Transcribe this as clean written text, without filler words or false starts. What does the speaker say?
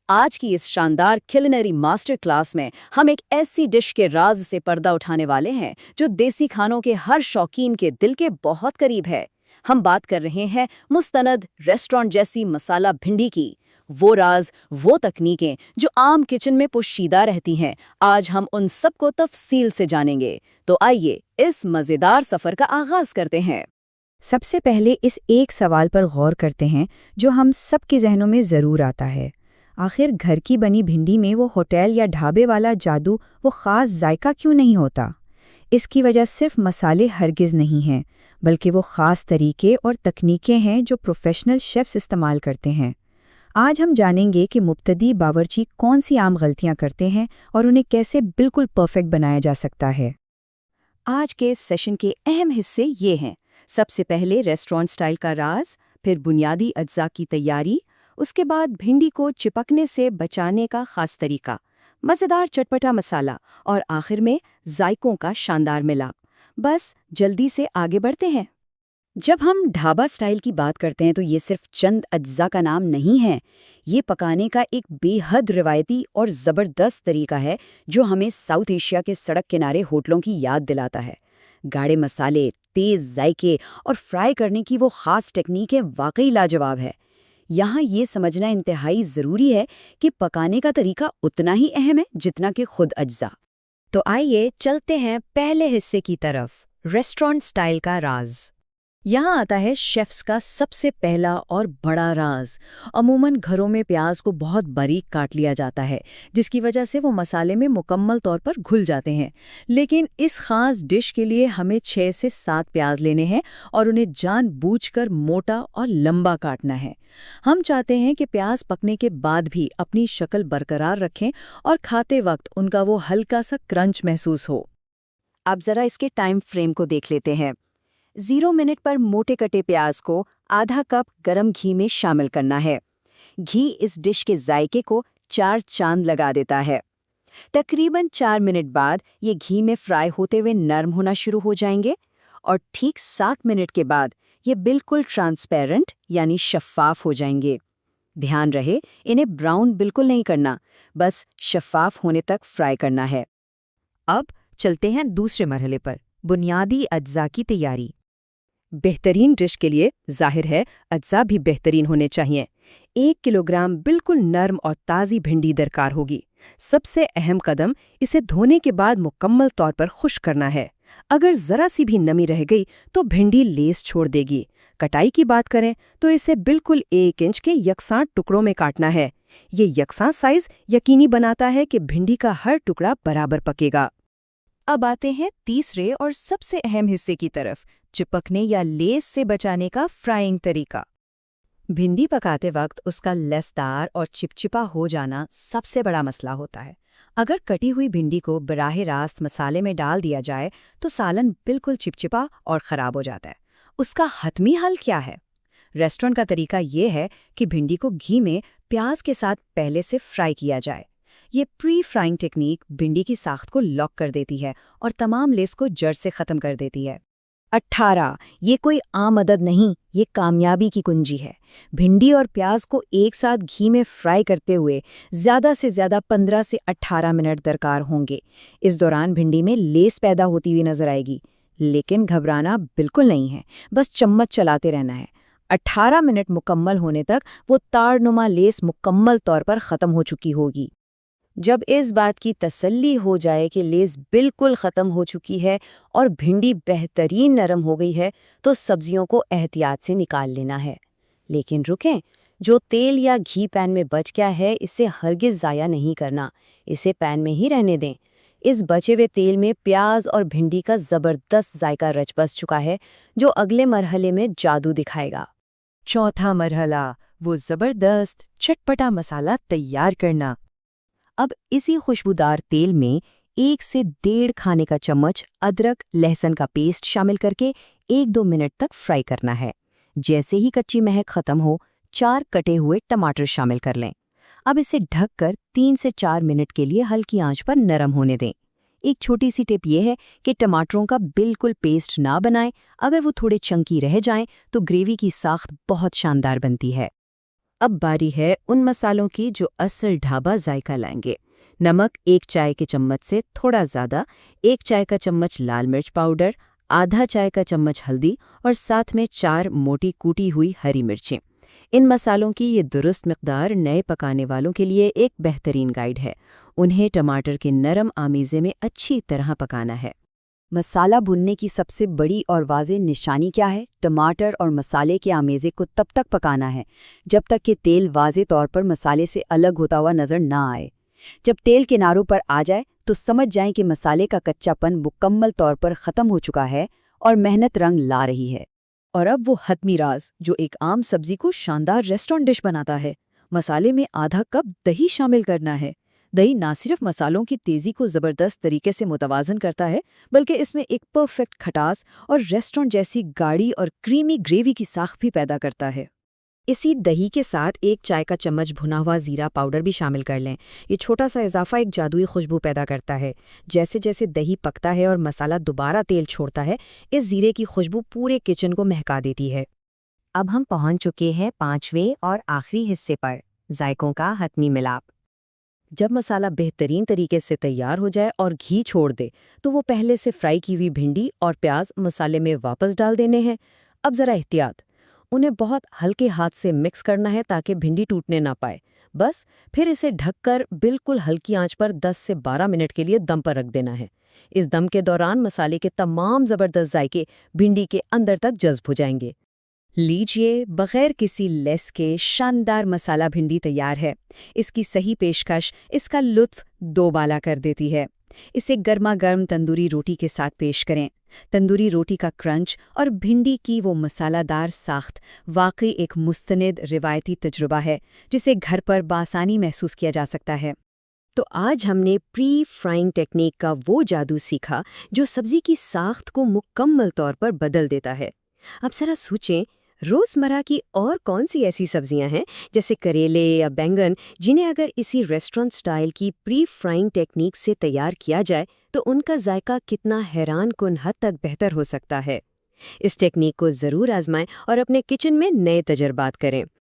آج کی اس شاندار کلینری ماسٹر کلاس میں ہم ایک ایسی ڈش کے راز سے پردہ اٹھانے والے ہیں جو دیسی کھانوں کے ہر شوقین کے دل کے بہت قریب ہے۔ ہم بات کر رہے ہیں مستند ریسٹورانٹ جیسی مسالہ بھنڈی کی۔ وہ راز، وہ تکنیکیں جو عام کچن میں پوشیدہ رہتی ہیں، آج ہم ان سب کو تفصیل سے جانیں گے۔ تو آئیے اس مزیدار سفر کا آغاز کرتے ہیں۔ سب سے پہلے اس ایک سوال پر غور کرتے ہیں جو ہم سب کے ذہنوں میں ضرور آتا ہے۔ آخر گھر کی بنی بھنڈی میں وہ ہوٹل یا ڈھابے والا جادو، وہ خاص ذائقہ کیوں نہیں ہوتا؟ اس کی وجہ صرف مسالے ہرگز نہیں ہیں، بلکہ وہ خاص طریقے اور تکنیکیں ہیں جو پروفیشنل شیفز استعمال کرتے ہیں۔ آج ہم جانیں گے کہ مبتدی باورچی کون سی عام غلطیاں کرتے ہیں اور انہیں کیسے بالکل پرفیکٹ بنایا جا سکتا ہے۔ آج کے سیشن کے اہم حصے یہ ہیں۔ سب سے پہلے ریسٹورانٹ سٹائل کا راز، پھر بنیادی اجزاء کی تیاری، اس کے بعد بھنڈی کو چپکنے سے بچانے کا خاص طریقہ، مزیدار چٹپٹا مسالہ، اور آخر میں ذائقوں کا شاندار ملاپ۔ بس جلدی سے آگے بڑھتے ہیں۔ جب ہم ڈھابا سٹائل کی بات کرتے ہیں تو یہ صرف چند اجزاء کا نام نہیں ہے، یہ پکانے کا ایک بے حد روایتی اور زبردست طریقہ ہے جو ہمیں ساؤتھ ایشیا کے سڑک کنارے ہوٹلوں کی یاد دلاتا ہے۔ گاڑے مسالے، تیز ذائقے اور فرائی کرنے کی وہ خاص ٹیکنیکیں واقعی لاجواب ہے۔ یہاں یہ سمجھنا انتہائی ضروری ہے کہ پکانے کا طریقہ اتنا ہی اہم ہے جتنا کہ خود اجزاء۔ تو آئیے چلتے ہیں پہلے حصے کی طرف، ریسٹورانٹ سٹائل کا راز۔ یہاں آتا ہے شیفز کا سب سے پہلا اور بڑا راز۔ عموماً گھروں میں پیاز کو بہت باریک کاٹ لیا جاتا ہے، جس کی وجہ سے وہ مسالے میں مکمل طور پر گھل جاتے ہیں۔ لیکن اس خاص ڈش کے لیے ہمیں 6 سے 7 پیاز لینے ہیں اور انہیں جان بوجھ کر موٹا اور لمبا کاٹنا ہے۔ ہم چاہتے ہیں کہ پیاز پکنے کے بعد بھی اپنی شکل برقرار رکھیں اور کھاتے وقت ان کا وہ ہلکا سا کرنچ محسوس ہو۔ اب ذرا اس کے ٹائم فریم کو دیکھ لیتے ہیں۔ 0 منٹ پر موٹے کٹے پیاز کو آدھا کپ گرم گھی میں شامل کرنا ہے۔ گھی اس ڈش کے ذائقے کو 4 چاند لگا دیتا ہے۔ تقریباً 4 منٹ بعد یہ گھی میں فرائی ہوتے ہوئے نرم ہونا شروع ہو جائیں گے، اور ٹھیک 7 منٹ کے بعد یہ بالکل ٹرانسپیرنٹ یعنی شفاف ہو جائیں گے۔ دھیان رہے، انہیں براؤن بالکل نہیں کرنا، بس شفاف ہونے تک فرائی کرنا ہے۔ اب چلتے ہیں دوسرے مرحلے پر، بنیادی اجزاء کی تیاری۔ بہترین ڈش کے لیے ظاہر ہے اجزاء بھی بہترین ہونے چاہیے۔ 1 کلوگرام بالکل نرم اور تازی بھنڈی درکار ہوگی۔ سب سے اہم قدم، اسے دھونے کے بعد مکمل طور پر خشک کرنا ہے۔ اگر ذرا سی بھی نمی رہ گئی تو بھنڈی لیس چھوڑ دے گی۔ کٹائی کی بات کریں تو اسے بالکل 1 انچ کے یکساں ٹکڑوں میں کاٹنا ہے۔ یہ یکساں سائز یقینی بناتا ہے کہ بھنڈی کا ہر ٹکڑا برابر پکے گا۔ اب آتے ہیں تیسرے اور سب سے اہم حصے کی طرف، چپکنے یا لیس سے بچانے کا فرائنگ طریقہ۔ بھنڈی پکاتے وقت اس کا لسدار اور چپچپا ہو جانا سب سے بڑا مسئلہ ہوتا ہے۔ اگر کٹی ہوئی بھنڈی کو براہ راست مسالے میں ڈال دیا جائے تو سالن بالکل چپچپا اور خراب ہو جاتا ہے۔ اس کا حتمی حل کیا ہے؟ ریسٹورنٹ کا طریقہ یہ ہے کہ بھنڈی کو گھی میں پیاز کے ساتھ پہلے سے فرائی کیا جائے۔ یہ پری فرائنگ ٹیکنیک بھنڈی کی ساخت کو لاک کر دیتی ہے اور تمام لیس کو جڑ سے ختم کر دیتی ہے۔ 18 یہ کوئی عام عدد نہیں، یہ کامیابی کی کنجی ہے۔ بھنڈی اور پیاز کو ایک ساتھ گھی میں فرائی کرتے ہوئے زیادہ سے زیادہ 15 سے 18 منٹ درکار ہوں گے۔ اس دوران بھنڈی میں لیس پیدا ہوتی ہوئی نظر آئے گی، لیکن گھبرانا بالکل نہیں ہے، بس چمچ چلاتے رہنا ہے۔ 18 منٹ مکمل ہونے تک وہ تار نما لیس مکمل طور پر ختم ہو چکی ہوگی۔ جب اس بات کی تسلی ہو جائے کہ لیس بالکل ختم ہو چکی ہے اور بھنڈی بہترین نرم ہو گئی ہے تو سبزیوں کو احتیاط سے نکال لینا ہے۔ لیکن رکیں، جو تیل یا گھی پین میں بچ گیا ہے اسے ہرگز ضائع نہیں کرنا، اسے پین میں ہی رہنے دیں۔ اس بچے ہوئے تیل میں پیاز اور بھنڈی کا زبردست ذائقہ رچ بس چکا ہے جو اگلے مرحلے میں جادو دکھائے گا۔ چوتھا مرحلہ، وہ زبردست چٹپٹا مسالہ تیار کرنا۔ اب اسی خوشبودار تیل میں 1 سے 1.5 کھانے کا چمچ ادرک لہسن کا پیسٹ شامل کر کے 1-2 منٹ تک فرائی کرنا ہے۔ جیسے ہی کچی مہک ختم ہو، 4 کٹے ہوئے ٹماٹر شامل کر لیں۔ اب اسے ڈھک کر 3 سے 4 منٹ کے لیے ہلکی آنچ پر نرم ہونے دیں۔ ایک چھوٹی سی ٹپ یہ ہے کہ ٹماٹروں کا بالکل پیسٹ نہ بنائیں، اگر وہ تھوڑے چنکی رہ جائیں تو گریوی کی ساخت بہت شاندار بنتی ہے۔ اب باری ہے ان مسالوں کی جو اصل ڈھابا ذائقہ لائیں گے۔ نمک 1 چائے کے چمچ سے تھوڑا زیادہ، 1 چائے کا چمچ لال مرچ پاؤڈر، آدھا چائے کا چمچ ہلدی اور ساتھ میں 4 موٹی کوٹی ہوئی ہری مرچیں۔ ان مسالوں کی یہ درست مقدار نئے پکانے والوں کے لیے ایک بہترین گائیڈ ہے۔ انہیں ٹماٹر کے نرم آمیزے میں اچھی طرح پکانا ہے۔ مسالہ بھوننے کی سب سے بڑی اور واضح نشانی کیا ہے؟ ٹماٹر اور مسالے کے آمیزے کو تب تک پکانا ہے جب تک کہ تیل واضح طور پر مسالے سے الگ ہوتا ہوا نظر نہ آئے۔ جب تیل کناروں پر آ جائے تو سمجھ جائیں کہ مسالے کا کچا پن مکمل طور پر ختم ہو چکا ہے اور محنت رنگ لا رہی ہے۔ اور اب وہ حتمی راز جو ایک عام سبزی کو شاندار ریسٹورنٹ ڈش بناتا ہے۔ مسالے میں آدھا کپ دہی شامل کرنا ہے۔ دہی نہ صرف مسالوں کی تیزی کو زبردست طریقے سے متوازن کرتا ہے، بلکہ اس میں ایک پرفیکٹ کھٹاس اور ریسٹورنٹ جیسی گاڑھی اور کریمی گریوی کی ساخت بھی پیدا کرتا ہے۔ اسی دہی کے ساتھ 1 چائے کا چمچ بھنا ہوا زیرہ پاؤڈر بھی شامل کر لیں۔ یہ چھوٹا سا اضافہ ایک جادوئی خوشبو پیدا کرتا ہے۔ جیسے جیسے دہی پکتا ہے اور مسالہ دوبارہ تیل چھوڑتا ہے، اس زیرے کی خوشبو پورے کچن کو مہکا دیتی ہے۔ اب ہم پہنچ چکے ہیں 5ویں اور آخری حصے پر، ذائقوں کا حتمی ملاپ۔ جب مسالہ بہترین طریقے سے تیار ہو جائے اور گھی چھوڑ دے تو وہ پہلے سے فرائی کی ہوئی بھنڈی اور پیاز مسالے میں واپس ڈال دینے ہیں۔ اب ذرا احتیاط، انہیں بہت ہلکے ہاتھ سے مکس کرنا ہے تاکہ بھنڈی ٹوٹنے نہ پائے۔ بس پھر اسے ڈھک کر بالکل ہلکی آنچ پر 10 سے 12 منٹ کے لیے دم پر رکھ دینا ہے۔ اس دم کے دوران مسالے کے تمام زبردست ذائقے بھنڈی کے اندر تک جذب ہو جائیں گے۔ لیجئے، بغیر کسی لیس کے شاندار مسالہ بھنڈی تیار ہے۔ اس کی صحیح پیشکش اس کا لطف دوبالا کر دیتی ہے۔ اسے گرما گرم تندوری روٹی کے ساتھ پیش کریں۔ تندوری روٹی کا کرنچ اور بھنڈی کی وہ مسالہ دار ساخت واقعی ایک مستند روایتی تجربہ ہے جسے گھر پر بآسانی محسوس کیا جا سکتا ہے۔ تو آج ہم نے پری فرائنگ ٹیکنیک کا وہ جادو سیکھا جو سبزی کی ساخت کو مکمل طور پر بدل دیتا ہے۔ اب ذرا سوچیں، روزمرہ کی اور کون سی ایسی سبزیاں ہیں جیسے کریلے یا بینگن جنہیں اگر اسی ریسٹورنٹ سٹائل کی پری فرائنگ ٹیکنیک سے تیار کیا جائے تو ان کا ذائقہ کتنا حیران کن حد تک بہتر ہو سکتا ہے۔ اس ٹیکنیک کو ضرور آزمائیں اور اپنے کچن میں نئے تجربات کریں۔